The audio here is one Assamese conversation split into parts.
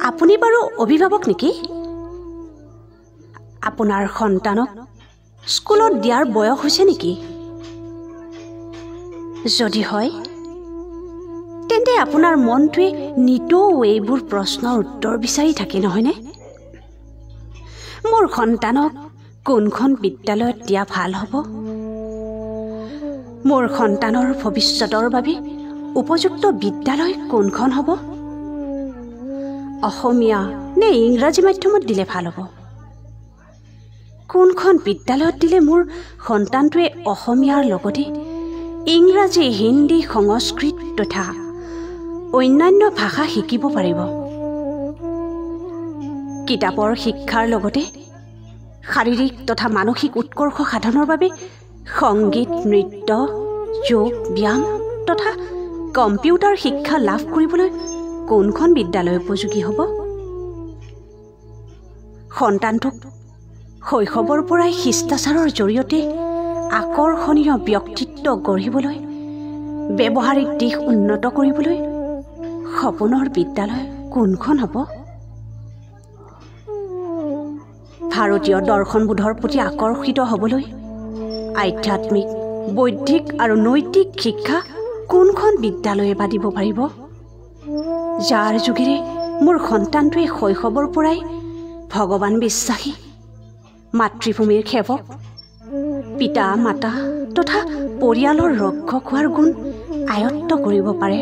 আপুনি বাৰু অভিভাৱক নেকি? আপোনাৰ সন্তানক স্কুলত দিয়াৰ বয়স হৈছে নেকি? যদি হয় তেন্তে আপোনাৰ মনটোৱে নিতৌ এইবোৰ প্ৰশ্নৰ উত্তৰ বিচাৰি থাকে নহয়নে? মোৰ সন্তানক কোনখন বিদ্যালয়ত দিয়া ভাল হ'ব? মোৰ সন্তানৰ ভৱিষ্যতৰ বাবে উপযুক্ত বিদ্যালয় কোনখন হ'ব? অসমীয়া নে ইংৰাজী মাধ্যমত দিলে ভাল হ'ব? কোনখন বিদ্যালয়ত দিলে মোৰ সন্তানটোৱে অসমীয়াৰ লগতে ইংৰাজী, হিন্দী, সংস্কৃত তথা অন্যান্য ভাষা শিকিব পাৰিব? কিতাপৰ শিক্ষাৰ লগতে শাৰীৰিক তথা মানসিক উৎকৰ্ষ সাধনৰ বাবে সংগীত, নৃত্য, যোগ, ব্যায়াম তথা কম্পিউটাৰ শিক্ষা লাভ কৰিবলৈ কোনখন বিদ্যালয় উপযোগী হ'ব? সন্তানটোক শৈশৱৰ পৰাই শিষ্টাচাৰৰ জৰিয়তে আকৰ্ষণীয় ব্যক্তিত্ব গঢ়িবলৈ, ব্যৱহাৰিক দিশ উন্নত কৰিবলৈ সপোনৰ বিদ্যালয় কোনখন হ'ব? ভাৰতীয় দৰ্শনবোধৰ প্ৰতি আকৰ্ষিত হ'বলৈ আধ্যাত্মিক, বৌদ্ধিক আৰু নৈতিক শিক্ষা কোনখন বিদ্যালয়ে বা দিব পাৰিব? যাৰ যোগেৰে মোৰ সন্তানটোৱে শৈশৱৰ পৰাই ভগৱান বিশ্বাসী, মাতৃভূমিৰ সেৱক, পিতা মাতা তথা পৰিয়ালৰ ৰক্ষক হোৱাৰ গুণ আয়ত্ত কৰিব পাৰে।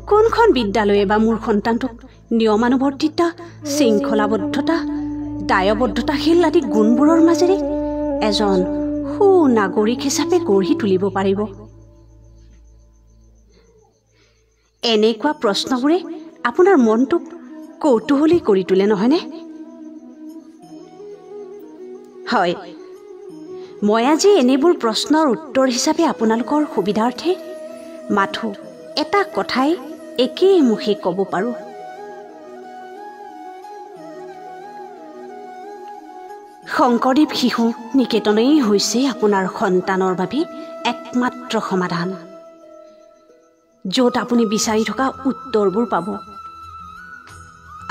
কোনখন বিদ্যালয়ে বা মোৰ সন্তানটোক নিয়মানুৱৰ্তিতা, শৃংখলাবদ্ধতা, দায়বদ্ধতাশীল আদি গুণবোৰৰ মাজেৰে এজন সুনাগৰিক হিচাপে গঢ়ি তুলিব পাৰিব? এনেকুৱা প্ৰশ্নবোৰে আপোনাৰ মনটোক কৌতূহলী কৰি তোলে নহয়নে? হয়, মই আজি এনেবোৰ প্ৰশ্নৰ উত্তৰ হিচাপে আপোনালোকৰ সুবিধাৰ্থে মাথো এটা কথাই একেমুখে ক'ব পাৰোঁ। শংকৰদেৱ শিশু নিকেতনেই হৈছে আপোনাৰ সন্তানৰ বাবে একমাত্ৰ সমাধান, য'ত আপুনি বিচাৰি থকা উত্তৰবোৰ পাব।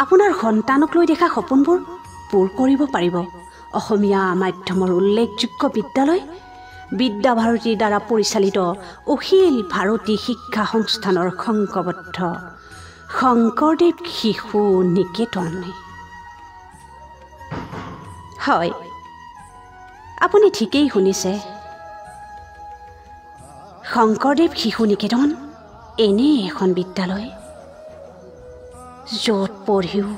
আপোনাৰ সন্তানক লৈ দেখা সপোনবোৰ পূৰ কৰিব পাৰিব অসমীয়া মাধ্যমৰ উল্লেখযোগ্য বিদ্যালয় বিদ্যাভাৰতীৰ দ্বাৰা পৰিচালিত অখিল ভাৰতী শিক্ষা সংস্থানৰ সংঘবদ্ধ শংকৰদেৱ শিশু নিকেতন। হয়, আপুনি ঠিকেই শুনিছে। শংকৰদেৱ শিশু নিকেতন এনে এখন বিদ্যালয় য'ত পঢ়িও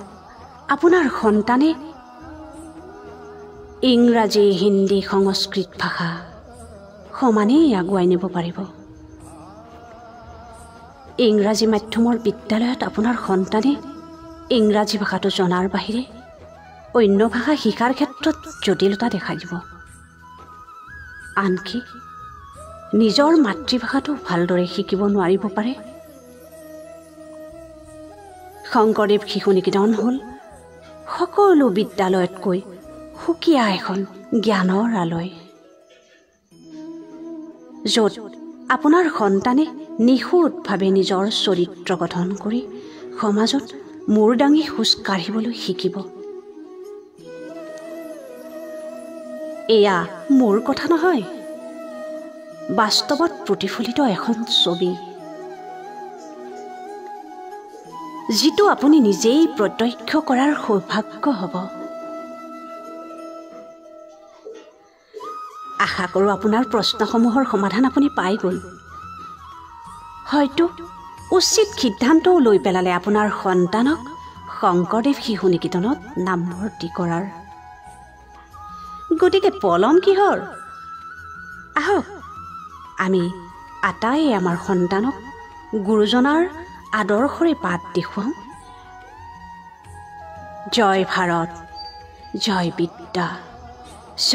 আপোনাৰ সন্তানে ইংৰাজী, হিন্দী, সংস্কৃত ভাষা সমানেই আগুৱাই নিব পাৰিব। ইংৰাজী মাধ্যমৰ বিদ্যালয়ত আপোনাৰ সন্তানে ইংৰাজী ভাষাটো জনাৰ বাহিৰে অন্য ভাষা শিকাৰ ক্ষেত্ৰত জটিলতা দেখা দিব। আনকি নিজৰ মাতৃভাষাটো ভালদৰে শিকিব নোৱাৰিব পাৰে। শংকৰদেৱ শিশু নিকেতন হ'ল সকলো বিদ্যালয়তকৈ সুকীয়া এখন জ্ঞানৰ আলয়, য'ত আপোনাৰ সন্তানে নিখুঁতভাৱে নিজৰ চৰিত্ৰ গঠন কৰি সমাজত মূৰ দাঙি খোজ কাঢ়িবলৈ শিকিব। এয়া মোৰ কথা নহয়, বাস্তৱত প্ৰতিফলিত এখন ছবি, যিটো আপুনি নিজেই প্ৰত্যক্ষ কৰাৰ সৌভাগ্য হ'ব। আশা কৰোঁ আপোনাৰ প্ৰশ্নসমূহৰ সমাধান আপুনি পাই গ'ল। হয়তো উচিত সিদ্ধান্তও লৈ পেলালে আপোনাৰ সন্তানক শংকৰদেৱ শিশু নিকেতনত নামভৰ্তি কৰাৰ। গতিকে পলম কিহৰ? আহক আমি আটাইয়ে আমাৰ সন্তানক গুৰুজনাৰ আদৰ্শৰে বাট দেখুৱাওঁ। জয় ভাৰত, জয় বিদ্যা।